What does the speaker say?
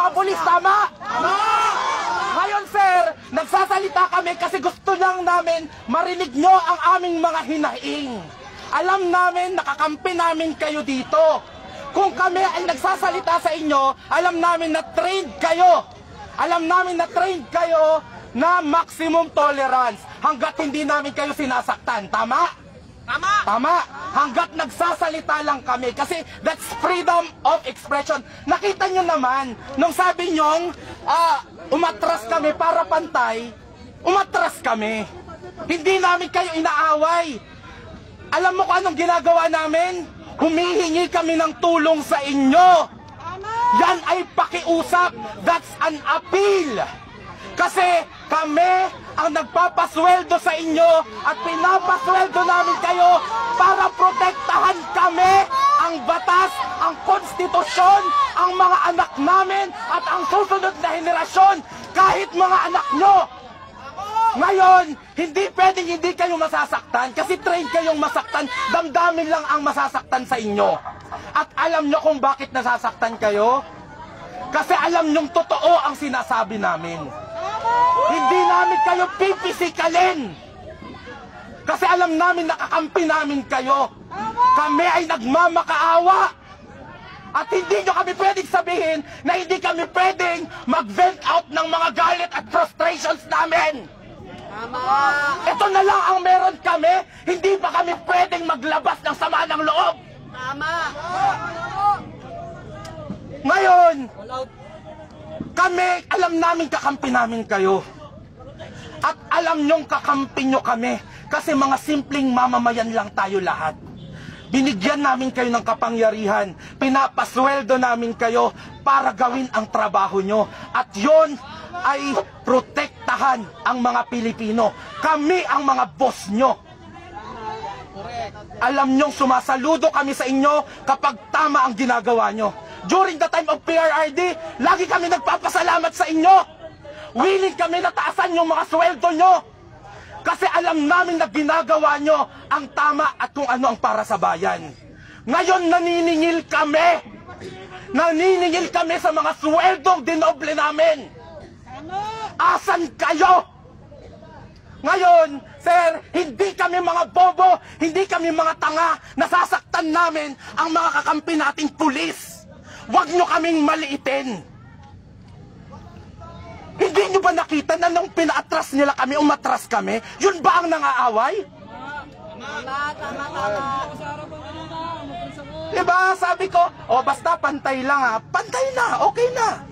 mga pulis, tama? Tama! Ngayon, sir, nagsasalita kami kasi gusto lang namin marinig nyo ang aming mga hinaing. Alam namin, nakakampi namin kayo dito. Kung kami ay nagsasalita sa inyo, alam namin na trained kayo. Alam namin na trained kayo na maximum tolerance hanggat hindi namin kayo sinasaktan. Tama? Tama! Tama! Hanggat nagsasalita lang kami kasi that's freedom of expression. Nakita nyo naman, nung sabi nyong umatras kami para pantay, umatras kami. Hindi namin kayo inaaway. Alam mo kung anong ginagawa namin? Humihingi kami ng tulong sa inyo. Yan ay pakiusap. That's an appeal. Kasi kami ang nagpapasweldo sa inyo at pinapasweldo namin kayo para protektahan kami, ang batas, ang konstitusyon, ang mga anak namin at ang susunod na henerasyon, kahit mga anak nyo. Ngayon, hindi pwedeng hindi kayo masasaktan kasi train kayong masaktan, damdamin lang ang masasaktan sa inyo. At alam nyo kung bakit nasasaktan kayo? Kasi alam nyong totoo ang sinasabi namin. Hindi namin kayo pipisikalin. Kasi alam namin nakakampi namin kayo. Kami ay nagmamakaawa. At hindi nyo kami pwedeng sabihin na hindi kami pwedeng mag-vent out ng mga galit at frustrations namin. Ito na lang ang meron kami. Hindi pa kami pwedeng maglabas ng sama ng loob. Ngayon, kami, alam namin kakampi namin kayo. At alam nyong kakampi nyo kami kasi mga simpleng mamamayan lang tayo lahat. Binigyan namin kayo ng kapangyarihan. Pinapasweldo namin kayo para gawin ang trabaho nyo. At yon ay protektahan ang mga Pilipino. Kami ang mga boss nyo. Alam nyong sumasaludo kami sa inyo kapag tama ang ginagawa nyo. During the time of PRRD, lagi kami nagpapasalamat sa inyo. Willing kami na taasan yung mga sweldo nyo. Kasi alam namin na ginagawa nyo ang tama at kung ano ang para sa bayan. Ngayon naniningil kami. Naniningil kami sa mga sweldong dinoble namin. Asan kayo? Ngayon, sir, hindi kami mga bobo, hindi kami mga tanga. Nasasaktan namin ang mga kakampi nating pulis. Huwag nyo kaming maliitin. Hindi nyo ba nakita na nung pinaatras nila kami, umatras kami? Yun ba ang nangaaway? Diba, sabi ko, basta pantay lang ha. Pantay na, okay na.